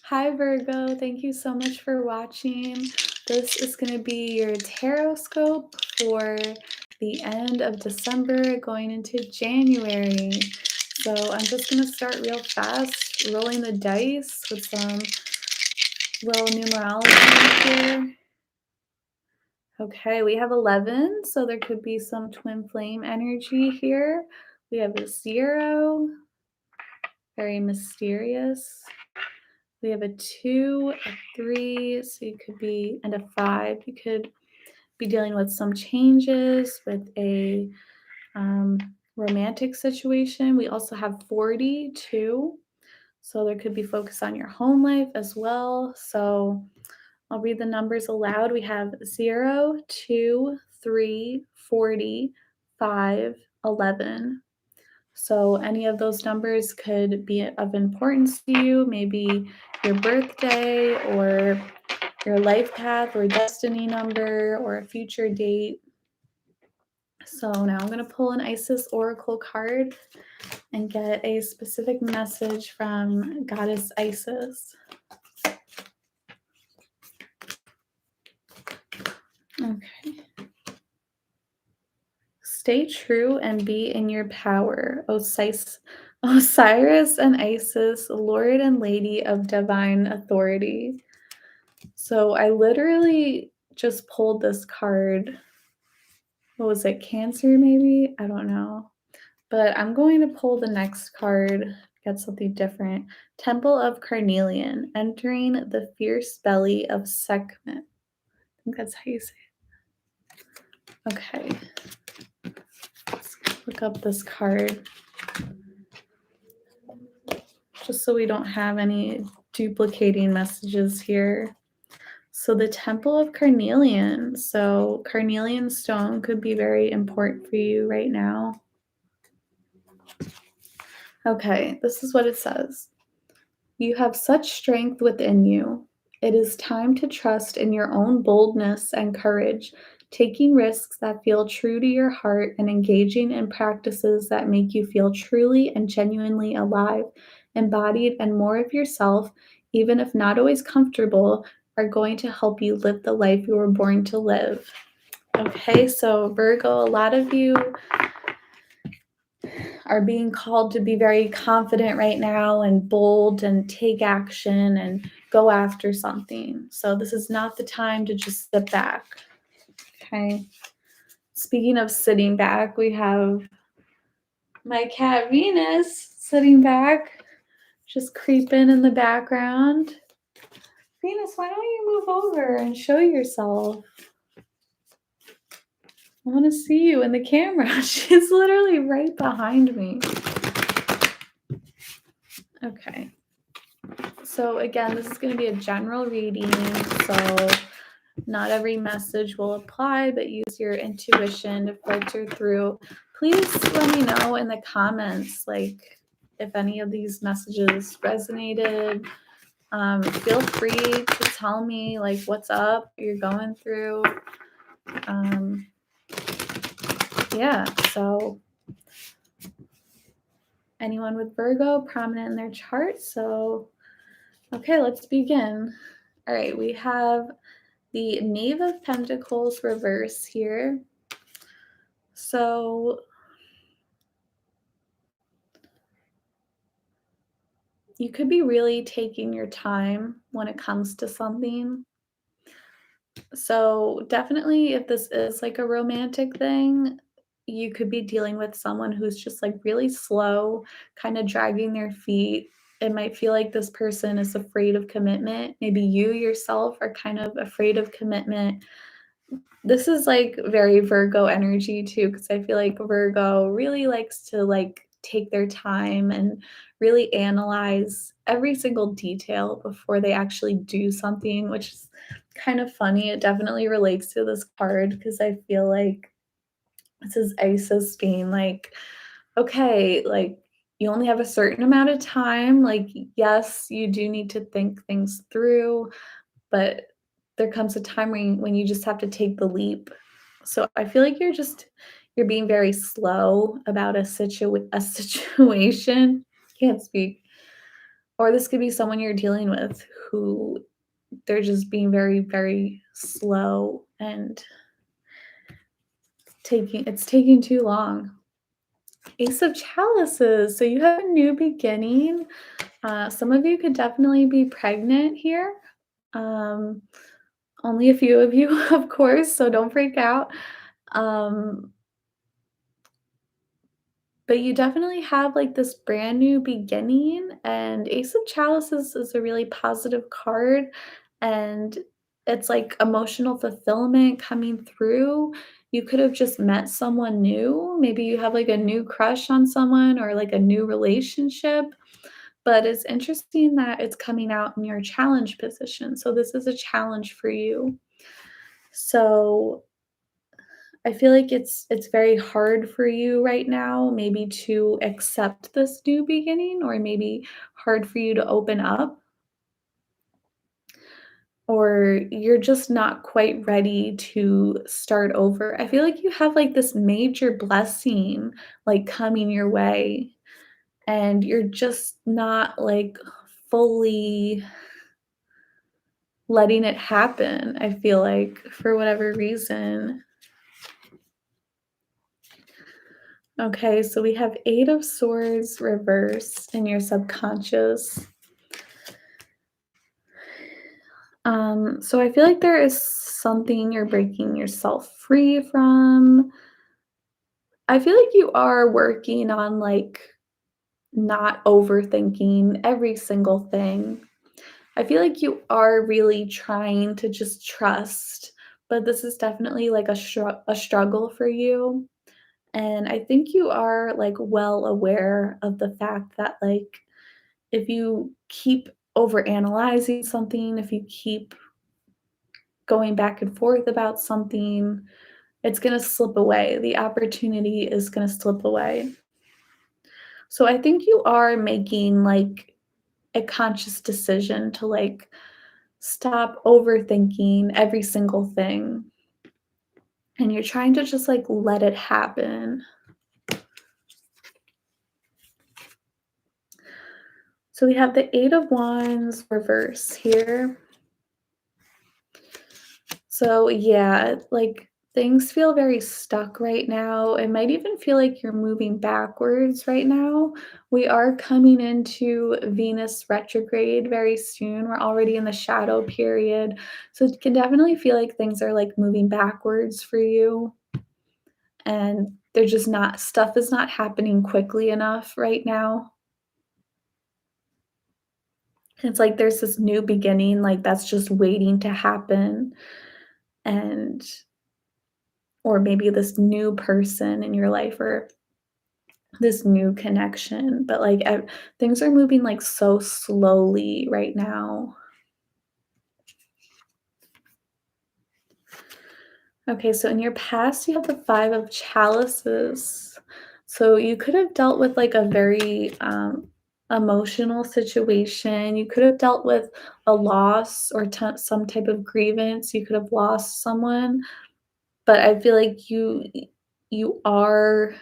Hi, Virgo. Thank you so much for watching. This is going to be your tarot scope for the end of December going into January. So I'm just going to start real fast, rolling the dice with some little numerology here. Okay, we have 11, so there could be some twin flame energy here. We have a 0, very mysterious. We have a 2, a 3, so you could be, and a 5. You could be dealing with some changes with a romantic situation. We also have 42, so there could be focus on your home life as well. So I'll read the numbers aloud. We have 0, 2, 3, 40, 5, 11. So any of those numbers could be of importance to you, maybe your birthday or your life path or destiny number or a future date. So now I'm going to pull an Isis Oracle card and get a specific message from Goddess Isis. Okay. Stay true and be in your power, Osiris and Isis, Lord and Lady of Divine Authority. So I literally just pulled this card. What was it? Cancer, maybe? I don't know. But I'm going to pull the next card, get something different. Temple of Carnelian, entering the fierce belly of Sekhmet. I think that's how you say it. Okay. Let's look up this card. Just so we don't have any duplicating messages here. So the Temple of Carnelian. So carnelian stone could be very important for you right now. Okay, this is what it says. You have such strength within you. It is time to trust in your own boldness and courage, taking risks that feel true to your heart and engaging in practices that make you feel truly and genuinely alive, embodied, and more of yourself, even if not always comfortable, are going to help you live the life you were born to live. Okay, so Virgo, a lot of you are being called to be very confident right now and bold and take action and go after something. So this is not the time to just sit back. Okay. Speaking of sitting back, we have my cat Venus sitting back, just creeping in the background. Venus, why don't you move over and show yourself? I want to see you in the camera. She's literally right behind me. Okay. So again, this is going to be a general reading, so not every message will apply, but use your intuition to filter through. Please let me know in the comments, like, if any of these messages resonated. Feel free to tell me, like, what's up, what you're going through. Yeah, so anyone with Virgo prominent in their chart. So, okay, let's begin. All right, we have the Knave of Pentacles reverse here. So you could be really taking your time when it comes to something. So definitely if this is like a romantic thing, you could be dealing with someone who's just like really slow, kind of dragging their feet. It might feel like this person is afraid of commitment. Maybe you yourself are kind of afraid of commitment. This is like very Virgo energy too, because I feel like Virgo really likes to like take their time and really analyze every single detail before they actually do something, which is kind of funny. It definitely relates to this card because I feel like this is Isis being like, okay, like you only have a certain amount of time. Like, yes, you do need to think things through, but there comes a time when you just have to take the leap. So I feel like you're being very slow about a situation. Can't speak. or this could be someone you're dealing with who they're just being very, very slow and it's taking too long. Ace of Chalices. So you have a new beginning. Some of you could definitely be pregnant here. Um, Only a few of you, of course, so don't freak out. Um, but you definitely have like this brand new beginning, and Ace of Chalices is a really positive card, and it's like emotional fulfillment coming through. You could have just met someone new. Maybe you have like a new crush on someone or like a new relationship. But it's interesting that it's coming out in your challenge position. So this is a challenge for you. So I feel like it's very hard for you right now maybe to accept this new beginning, or maybe hard for you to open up, or you're just not quite ready to start over. I feel like you have like this major blessing like coming your way, and you're just not like fully letting it happen, I feel like, for whatever reason. Okay, so we have 8 of Swords reverse in your subconscious. So I feel like there is something you're breaking yourself free from. I feel like you are working on like not overthinking every single thing. I feel like you are really trying to just trust, but this is definitely like a struggle for you. And I think you are like well aware of the fact that like if you keep overanalyzing something, if you keep going back and forth about something, it's going to slip away. The opportunity is going to slip away. So I think you are making like a conscious decision to like stop overthinking every single thing, and you're trying to just like let it happen. So we have the 8 of Wands reverse here. So yeah, like things feel very stuck right now. It might even feel like you're moving backwards right now. We are coming into Venus retrograde very soon. We're already in the shadow period. So it can definitely feel like things are like moving backwards for you. And they're just not, stuff is not happening quickly enough right now. It's like there's this new beginning, like that's just waiting to happen. And or maybe this new person in your life, or this new connection, but like things are moving like so slowly right now. Okay, so in your past you have the 5 of chalices. So you could have dealt with like a very emotional situation. You could have dealt with a loss or some type of grievance. You could have lost someone, but I feel like you are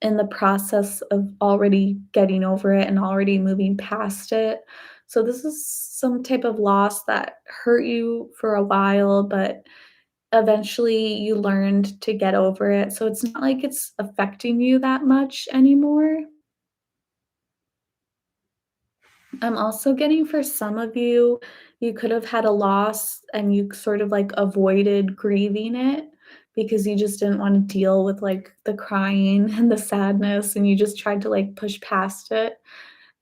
in the process of already getting over it and already moving past it. So this is some type of loss that hurt you for a while, but eventually you learned to get over it. So it's not like it's affecting you that much anymore. I'm also getting for some of you, you could have had a loss and you sort of like avoided grieving it because you just didn't want to deal with like the crying and the sadness, and you just tried to like push past it.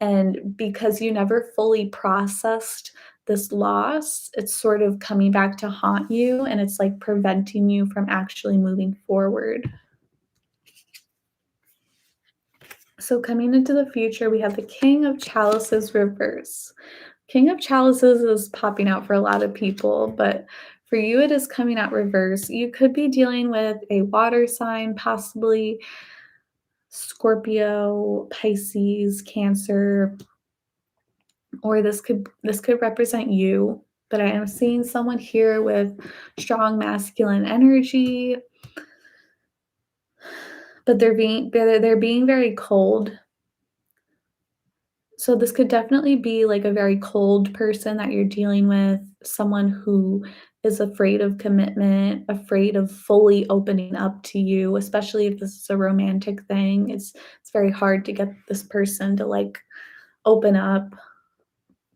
And because you never fully processed this loss, it's sort of coming back to haunt you, and it's like preventing you from actually moving forward. So, coming into the future, we have the King of Chalices reverse. King of Chalices is popping out for a lot of people, but for you, it is coming out reverse. You could be dealing with a water sign, possibly Scorpio, Pisces, Cancer, or this could represent you. But I am seeing someone here with strong masculine energy, but they're being very cold. So this could definitely be like a very cold person that you're dealing with, someone who is afraid of commitment, afraid of fully opening up to you, especially if this is a romantic thing. It's very hard to get this person to like open up.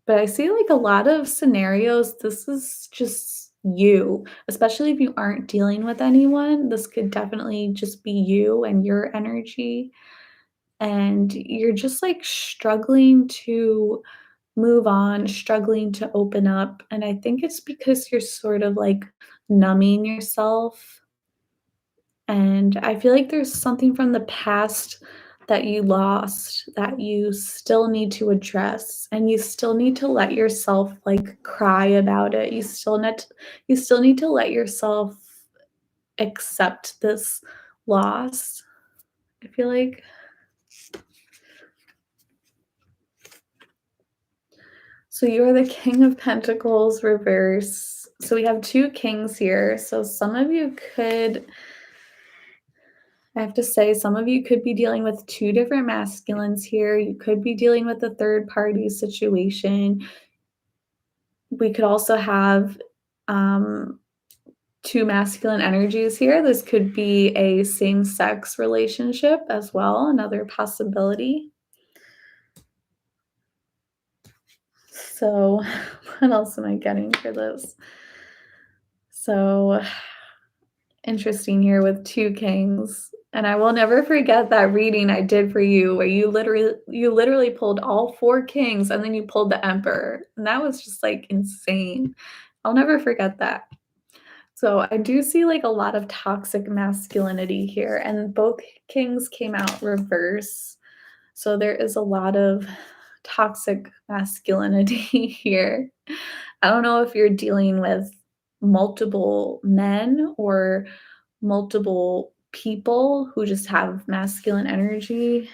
But I see like a lot of scenarios, this is just you, especially if you aren't dealing with anyone. This could definitely just be you and your energy. And you're just like struggling to move on, struggling to open up. And I think it's because you're sort of like numbing yourself. And I feel like there's something from the past that you lost that you still need to address, and you still need to let yourself like cry about it. You still need to let yourself accept this loss. I feel like so you're the King of Pentacles reverse. So we have two kings here. So some of you could, I have to say, some of you could be dealing with two different masculines here. You could be dealing with a third party situation. We could also have um, two masculine energies here. This could be a same sex relationship as well, another possibility. So, what else am I getting for this? So, interesting here with two kings. And I will never forget that reading I did for you where you literally pulled all four kings and then you pulled the emperor. And that was just like insane. I'll never forget that. So I do see like a lot of toxic masculinity here, and both kings came out reverse. So there is a lot of toxic masculinity here. I don't know if you're dealing with multiple men or multiple people who just have masculine energy,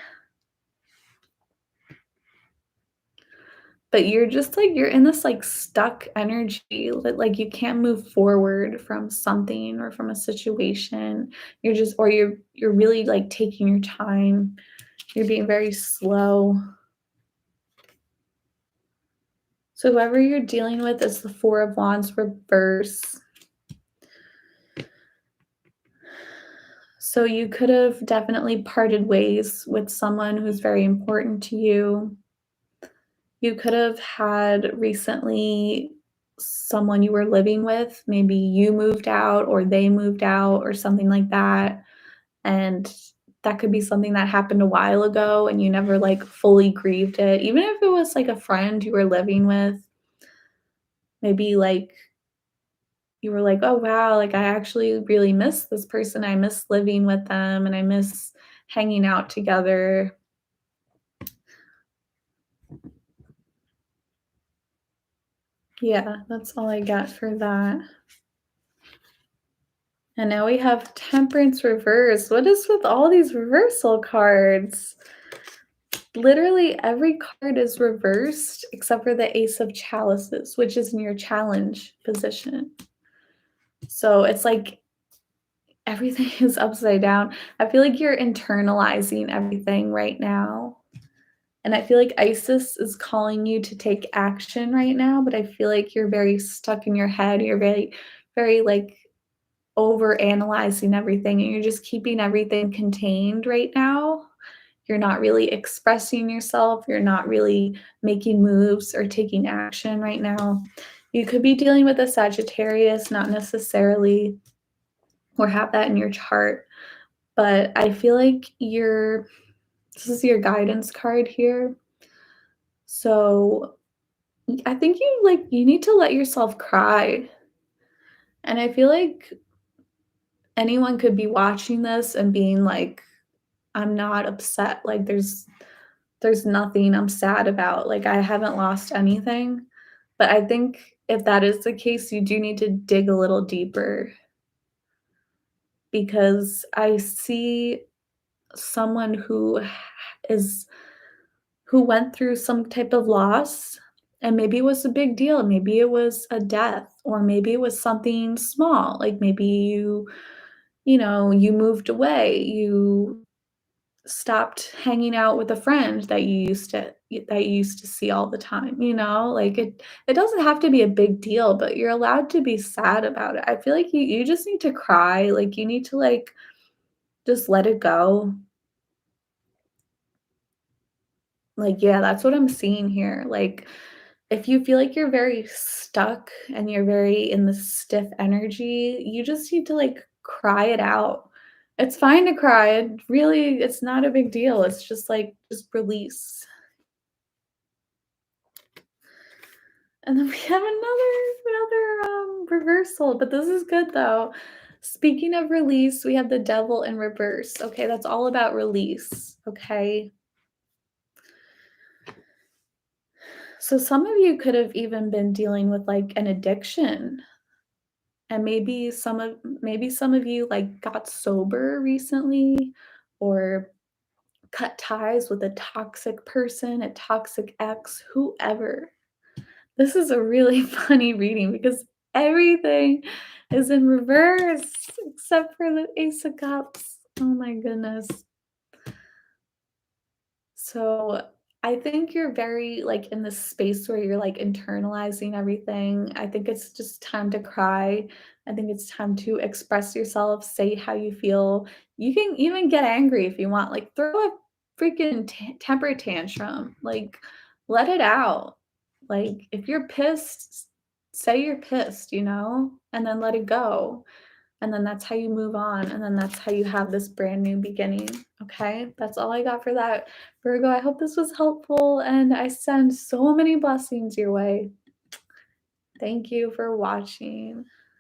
but you're just like you're in this like stuck energy that like you can't move forward from something or from a situation. You're just or you're really like taking your time. You're being very slow. So whoever you're dealing with is the Four of Wands reverse. So you could have definitely parted ways with someone who's very important to you. You could have had recently someone you were living with, maybe you moved out or they moved out or something like that. And that could be something that happened a while ago and you never like fully grieved it. Even if it was like a friend you were living with, maybe like you were like, "Oh, wow, like, I actually really miss this person. I miss living with them, and I miss hanging out together." Yeah, that's all I got for that. And now we have Temperance Reverse. What is with all these reversal cards? Literally every card is reversed except for the Ace of Chalices, which is in your challenge position. So it's like everything is upside down. I feel like you're internalizing everything right now. And I feel like Isis is calling you to take action right now, but I feel like you're very stuck in your head. You're very, very like over analyzing everything and you're just keeping everything contained right now. You're not really expressing yourself. You're not really making moves or taking action right now. You could be dealing with a Sagittarius, not necessarily, or have that in your chart, but I feel like this is your guidance card here. So I think you need to let yourself cry. And I feel like anyone could be watching this and being like, I'm not upset. Like there's nothing I'm sad about. Like I haven't lost anything. But I think if that is the case, you do need to dig a little deeper because I see someone is who went through some type of loss, and maybe it was a big deal, maybe it was a death, or maybe it was something small, like maybe you moved away, you stopped hanging out with a friend that you used to see all the time, Like, it doesn't have to be a big deal, but you're allowed to be sad about it. I feel like you just need to cry, like, you need to, like, just let it go. Like, yeah, that's what I'm seeing here. Like, if you feel like you're very stuck and you're very in the stiff energy, you just need to like cry it out. It's fine to cry. It's not a big deal. It's just like just release. And then we have another reversal, but this is good though. Speaking of release, we have the devil in reverse. Okay, that's all about release. Okay. So some of you could have even been dealing with like an addiction. And maybe some of you like got sober recently or cut ties with a toxic person, a toxic ex, whoever. This is a really funny reading because everything is in reverse except for the Ace of Cups. Oh my goodness. So I think you're very like in this space where you're like internalizing everything. I think it's just time to cry. I think it's time to express yourself, say how you feel. You can even get angry if you want. Like throw a freaking temper tantrum. Like let it out. Like if you're pissed, say you're pissed, and then let it go. And then that's how you move on, and then that's how you have this brand new beginning, okay? That's all I got for that. Virgo, I hope this was helpful, and I send so many blessings your way. Thank you for watching.